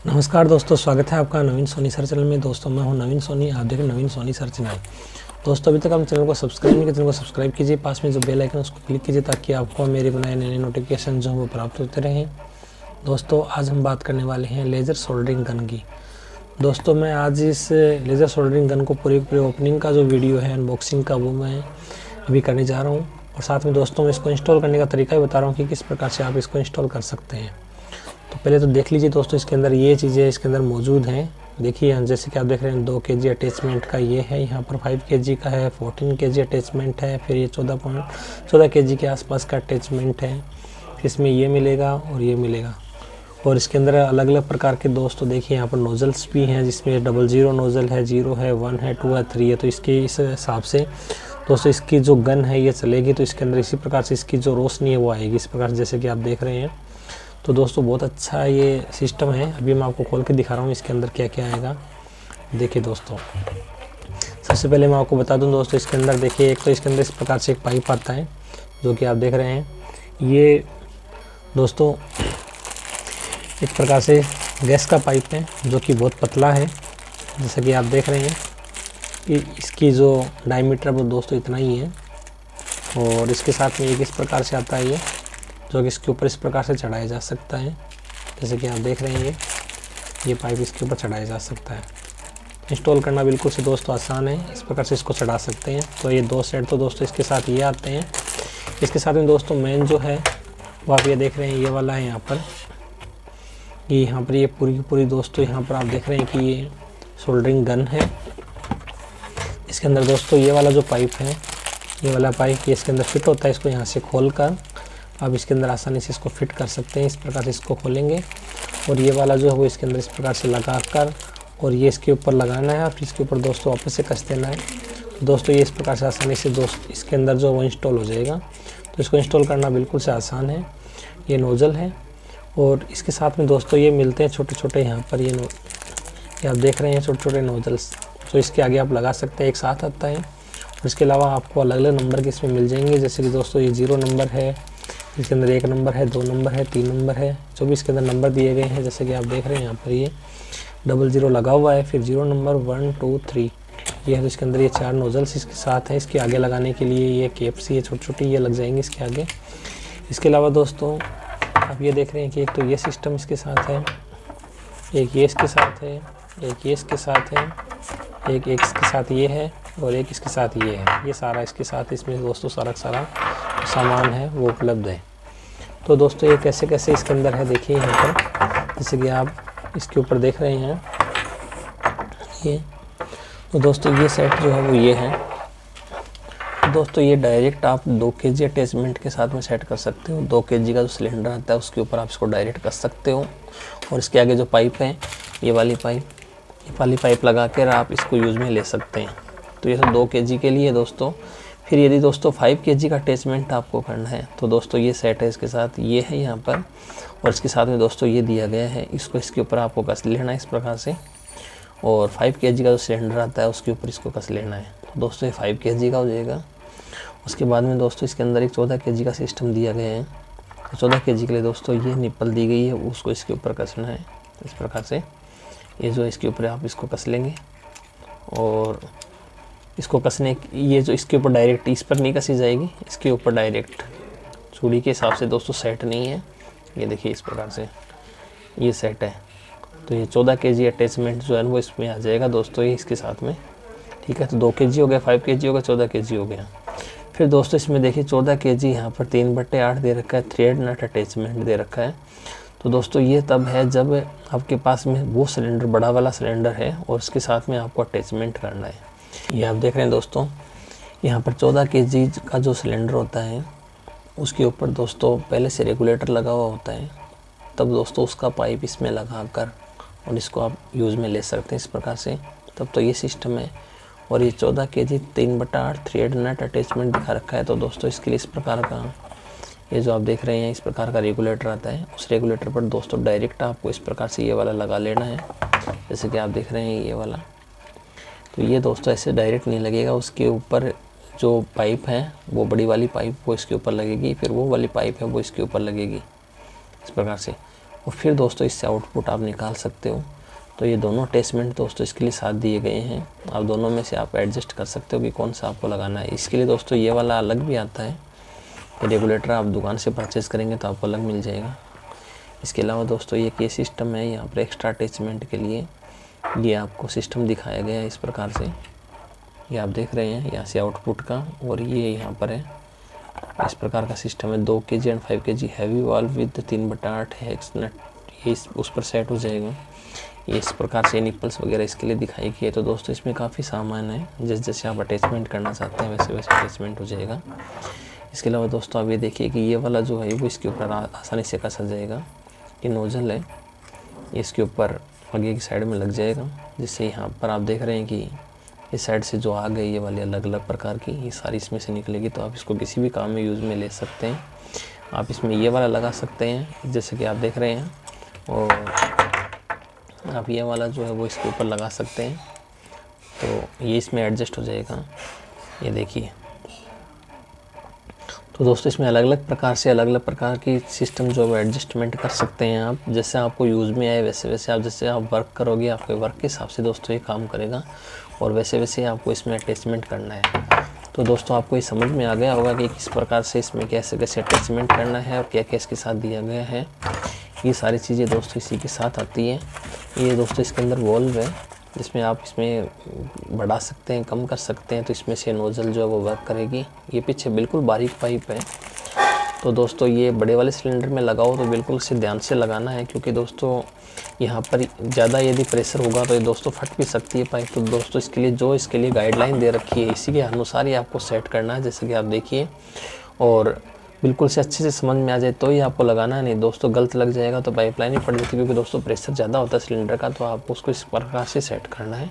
नमस्कार दोस्तों, स्वागत है आपका नवीन सोनी सर चैनल में। दोस्तों मैं हूं नवीन सोनी, आप देख रहे हैं नवीन सोनी सर चैनल। दोस्तों अभी तक हम चैनल को सब्सक्राइब नहीं किया, चैनल को सब्सक्राइब कीजिए, पास में जो बेल आइकन है उसको क्लिक कीजिए ताकि आपको मेरे बनाए नए नोटिफिकेशन जो वो प्राप्त होते रहें। दोस्तों आज हम बात करने वाले हैं लेज़र सोल्डरिंग गन की। दोस्तों मैं आज इस लेज़र सोल्डरिंग गन को पूरी ओपनिंग का जो वीडियो है, अनबॉक्सिंग का, वो मैं अभी करने जा रहा हूँ। और साथ में दोस्तों मैं इसको इंस्टॉल करने का तरीका भी बता रहा हूँ कि किस प्रकार से आप इसको इंस्टॉल कर सकते हैं। तो पहले तो देख लीजिए दोस्तों, इसके अंदर ये चीज़ें इसके अंदर मौजूद हैं। देखिए जैसे कि आप देख रहे हैं 2 kg अटैचमेंट का ये है, यहाँ पर 5 kg का है, 14 kg अटैचमेंट है, फिर ये 14 kg के आसपास का अटैचमेंट है। इसमें ये मिलेगा और ये मिलेगा। और इसके अंदर अलग अलग प्रकार के दोस्तों देखिए यहाँ पर नोज़ल्स भी हैं, जिसमें 00 नोज़ल है, 0 है, 1 है, 2 है, 3 है। तो इसके इस हिसाब से दोस्तों इसकी जो गन है ये चलेगी। तो इसके अंदर इसी प्रकार से इसकी जो रोशनी है वो आएगी इस प्रकार, जैसे कि आप देख रहे हैं। तो दोस्तों बहुत अच्छा ये सिस्टम है। अभी मैं आपको खोल के दिखा रहा हूँ इसके अंदर क्या क्या आएगा। देखिए दोस्तों, सबसे पहले मैं आपको बता दूं दोस्तों, इसके अंदर देखिए एक तो इसके अंदर इस प्रकार से एक पाइप आता है जो कि आप देख रहे हैं। ये दोस्तों एक प्रकार से गैस का पाइप है जो कि बहुत पतला है, जैसा कि आप देख रहे हैं कि इसकी जो डायमीटर वो दोस्तों इतना ही है। और इसके साथ में एक इस प्रकार से आता है ये, जो कि इसके ऊपर इस प्रकार से चढ़ाया जा सकता है, जैसे कि आप देख रहे हैं। ये पाइप इसके ऊपर चढ़ाया जा सकता है। इंस्टॉल करना बिल्कुल से दोस्तों आसान है, इस प्रकार से इसको चढ़ा सकते हैं। तो ये 2 सेट तो दोस्तों इसके साथ ये आते हैं। इसके साथ में दोस्तों मेन जो है वो आप ये देख रहे हैं, ये वाला है। यहाँ पर ये पूरी की पूरी दोस्तों यहाँ पर आप देख रहे हैं कि ये सोल्डरिंग गन है। इसके अंदर दोस्तों ये वाला जो पाइप है, ये वाला पाइप ये इसके अंदर फिट होता है। इसको यहाँ से खोल कर आप इसके अंदर आसानी से इसको फिट कर सकते हैं। इस प्रकार से इसको खोलेंगे और ये वाला जो है वो इसके अंदर इस प्रकार से लगा कर और ये इसके ऊपर लगाना है, फिर इसके ऊपर दोस्तों वापस से कस देना है। तो दोस्तों ये इस प्रकार से आसानी से दोस्त इसके अंदर जो वो इंस्टॉल हो जाएगा। तो इसको इंस्टॉल करना बिल्कुल से आसान है। ये नोज़ल है और इसके साथ में दोस्तों ये मिलते हैं छोटे छोटे, यहाँ पर ये आप देख रहे हैं छोटे छोटे नोज़ल्स, तो इसके आगे आप लगा सकते हैं, एक साथ आता है। और इसके अलावा आपको अलग अलग नंबर के इसमें मिल जाएंगे, जैसे कि दोस्तों ये 0 नंबर है, इसके अंदर 1 नंबर है, 2 नंबर है, 3 नंबर है, जो भी इसके अंदर नंबर दिए गए हैं। जैसे कि आप देख रहे हैं यहाँ पर ये 00 लगा हुआ है, फिर 0 नंबर 1 2 3 ये है। तो इसके अंदर ये 4 नोज़ल्स इसके साथ है। इसके आगे लगाने के लिए ये कैप सी है छोटी छोटी, ये लग जाएंगे इसके आगे। इसके अलावा दोस्तों आप ये देख रहे हैं कि एक तो ये सिस्टम इसके साथ है, एक ये इसके साथ है, एक ये इसके साथ है, एक इसके साथ ये है और एक इसके साथ ये है। ये सारा इसके साथ, इसमें दोस्तों सारा सामान है वो उपलब्ध है। तो दोस्तों ये कैसे कैसे इसके अंदर है देखिए यहाँ पर, जैसे कि आप इसके ऊपर देख रहे हैं ये। तो दोस्तों ये सेट जो है वो ये है। दोस्तों ये डायरेक्ट आप 2 kg अटैचमेंट के साथ में सेट कर सकते हो। 2 kg का जो सिलेंडर आता है उसके ऊपर आप इसको डायरेक्ट कर सकते हो। और इसके आगे जो पाइप है, ये वाली पाइप लगा कर आप इसको यूज़ में ले सकते हैं। तो ये सब 2 kg के लिए दोस्तों। फिर यदि दोस्तों 5 kg का अटैचमेंट आपको करना है तो दोस्तों ये सेट है इसके साथ, ये है यहाँ पर। और इसके साथ में दोस्तों ये दिया गया है, इसको इसके ऊपर आपको कस लेना है इस प्रकार से। और 5 kg का जो सिलेंडर आता है उसके ऊपर इसको कस लेना है। तो दोस्तों ये 5 kg का हो जाएगा। उसके बाद में दोस्तों इसके अंदर एक 14 kg का सिस्टम दिया गया है। तो 14 kg के लिए दोस्तों ये निप्पल दी गई है, उसको इसके ऊपर कसना है इस प्रकार से। ये जो इसके ऊपर आप इसको कस लेंगे और इसको कसने ये जो इसके ऊपर डायरेक्ट इस पर नहीं कसी जाएगी, इसके ऊपर डायरेक्ट चूड़ी के हिसाब से दोस्तों सेट नहीं है। ये देखिए इस प्रकार से ये सेट है। तो ये 14 kg अटैचमेंट जो है वो इसमें आ जाएगा दोस्तों, ये इसके साथ में। ठीक है, तो 2 kg हो गया, 5 kg हो गया, 14 kg हो गया। फिर दोस्तों इसमें देखिए 14 kg यहाँ पर 3/8 दे रखा है, थ्रेड नट अटैचमेंट दे रखा है। तो दोस्तों ये तब है जब आपके पास में वो सिलेंडर, बड़ा वाला सिलेंडर है और उसके साथ में आपको अटैचमेंट करना है। ये आप देख रहे हैं दोस्तों, यहाँ पर 14 kg का जो सिलेंडर होता है उसके ऊपर दोस्तों पहले से रेगुलेटर लगा हुआ होता है। तब दोस्तों उसका पाइप इसमें लगा कर और इसको आप यूज़ में ले सकते हैं इस प्रकार से। तब तो ये सिस्टम है। और ये 14 kg 3/8 थ्रेड नट अटैचमेंट दिखा रखा है। तो दोस्तों इसके लिए इस प्रकार का ये जो आप देख रहे हैं इस प्रकार का रेगुलेटर आता है। उस रेगुलेटर पर दोस्तों डायरेक्ट आपको इस प्रकार से ये वाला लगा लेना है, जैसे कि आप देख रहे हैं ये वाला। तो ये दोस्तों ऐसे डायरेक्ट नहीं लगेगा, उसके ऊपर जो पाइप है वो बड़ी वाली पाइप वो इसके ऊपर लगेगी, फिर वो वाली पाइप है वो इसके ऊपर लगेगी इस प्रकार से। और फिर दोस्तों इससे आउटपुट आप निकाल सकते हो। तो ये दोनों अटैचमेंट दोस्तों इसके लिए साथ दिए गए हैं। आप दोनों में से आप एडजस्ट कर सकते हो कि कौन सा आपको लगाना है। इसके लिए दोस्तों ये वाला अलग भी आता है, रेगुलेटर आप दुकान से परचेज़ करेंगे तो आपको अलग मिल जाएगा। इसके अलावा दोस्तों ये के सिस्टम है, यहाँ पर एक्स्ट्रा अटैचमेंट के लिए ये आपको सिस्टम दिखाया गया है इस प्रकार से। ये आप देख रहे हैं यहाँ से आउटपुट का, और ये यहाँ पर है इस प्रकार का सिस्टम है। 2 kg and 5 kg heavy valve with 3/8 hex nut, ये उस पर सेट हो जाएगा। ये इस प्रकार से निपल्स वगैरह इसके लिए दिखाई गई है। तो दोस्तों इसमें काफ़ी सामान है, जैसे जैसे आप अटैचमेंट करना चाहते हैं वैसे वैसे अटैचमेंट हो जाएगा। इसके अलावा दोस्तों आप ये देखिए कि ये वाला जो है वो इसके ऊपर आसानी से कसा जाएगा। ये नोजल है, ये इसके ऊपर आगे की साइड में लग जाएगा, जिससे यहाँ पर आप देख रहे हैं कि इस साइड से जो आग है ये वाली अलग अलग प्रकार की ये सारी इसमें से निकलेगी। तो आप इसको किसी भी काम में यूज़ में ले सकते हैं। आप इसमें ये वाला लगा सकते हैं जैसे कि आप देख रहे हैं, और आप ये वाला जो है वो इसके ऊपर लगा सकते हैं। तो ये इसमें एडजस्ट हो जाएगा, ये देखिए। तो दोस्तों इसमें अलग अलग प्रकार से अलग अलग प्रकार की सिस्टम जो है एडजस्टमेंट कर सकते हैं आप, जैसे आपको यूज़ में आए वैसे वैसे आप जैसे आप वर्क करोगे आपके वर्क के हिसाब से दोस्तों ये काम करेगा, और वैसे वैसे आपको इसमें अटैचमेंट करना है। तो दोस्तों आपको ये समझ में आ गया होगा कि किस प्रकार से इसमें कैसे कैसे अटैचमेंट करना है और क्या क्या इसके साथ दिया गया है। ये सारी चीज़ें दोस्तों इसी के साथ आती है। ये दोस्तों इसके अंदर वॉल्व है जिसमें आप इसमें बढ़ा सकते हैं, कम कर सकते हैं, तो इसमें से नोज़ल जो है वो वर्क करेगी। ये पीछे बिल्कुल बारीक पाइप है। तो दोस्तों ये बड़े वाले सिलेंडर में लगाओ तो बिल्कुल से ध्यान से लगाना है, क्योंकि दोस्तों यहाँ पर ज़्यादा यदि प्रेशर होगा तो ये दोस्तों फट भी सकती है पाइप। तो दोस्तों इसके लिए गाइडलाइन दे रखी है, इसी के अनुसार ही आपको सेट करना है, जैसे कि आप देखिए, और बिल्कुल से अच्छे से समझ में आ जाए तो ही आपको लगाना है। नहीं दोस्तों गलत लग जाएगा तो पाइपलाइन ही फट जाती है, क्योंकि दोस्तों प्रेशर ज़्यादा होता है सिलेंडर का। तो आपको उसको इस प्रकार से सेट करना है।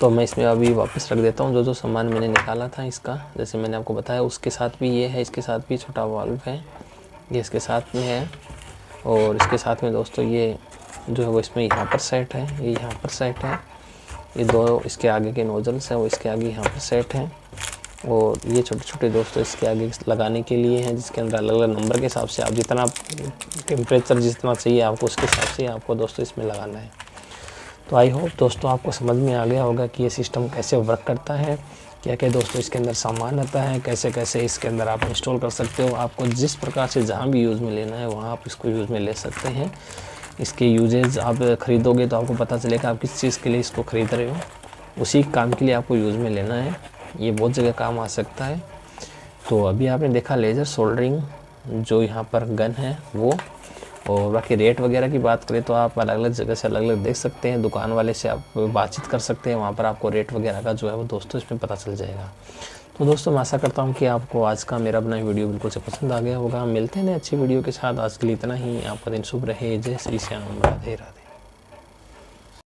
तो मैं इसमें अभी वापस रख देता हूँ जो सामान मैंने निकाला था इसका, जैसे मैंने आपको बताया। उसके साथ भी ये है, इसके साथ भी छोटा वाल्व है, ये इसके साथ में है, और इसके साथ में दोस्तों ये जो है वो इसमें यहाँ पर सेट है, ये यहाँ पर सेट है। ये दो इसके आगे के नोजल्स हैं वो इसके आगे यहाँ पर सेट हैं, और ये छोटे छोटे दोस्तों इसके आगे लगाने के लिए हैं, जिसके अंदर अलग अलग नंबर के हिसाब से आप जितना टेम्परेचर जितना चाहिए आपको उसके हिसाब से आपको दोस्तों इसमें लगाना है। तो आई होप दोस्तों आपको समझ में आ गया होगा कि ये सिस्टम कैसे वर्क करता है, क्या क्या दोस्तों इसके अंदर सामान आता है, कैसे कैसे इसके अंदर आप इंस्टॉल कर सकते हो। आपको जिस प्रकार से जहाँ भी यूज़ में लेना है वहाँ आप इसको यूज़ में ले सकते हैं। इसके यूजेज आप ख़रीदोगे तो आपको पता चलेगा आप किस चीज़ के लिए इसको ख़रीद रहे हो, उसी काम के लिए आपको यूज़ में लेना है। ये बहुत जगह काम आ सकता है। तो अभी आपने देखा लेज़र सोल्डरिंग जो यहाँ पर गन है वो, और बाकी रेट वगैरह की बात करें तो आप अलग अलग जगह से अलग अलग देख सकते हैं। दुकान वाले से आप बातचीत कर सकते हैं, वहाँ पर आपको रेट वगैरह का जो है वो दोस्तों इसमें पता चल जाएगा। तो दोस्तों मैं आशा करता हूँ कि आपको आज का मेरा बनाया वीडियो बिल्कुल से पसंद आ गया होगा। मिलते हैं अच्छी वीडियो के साथ। आज के लिए इतना ही। आपका दिन शुभ रहे। जय श्री श्याम। राधे राधे।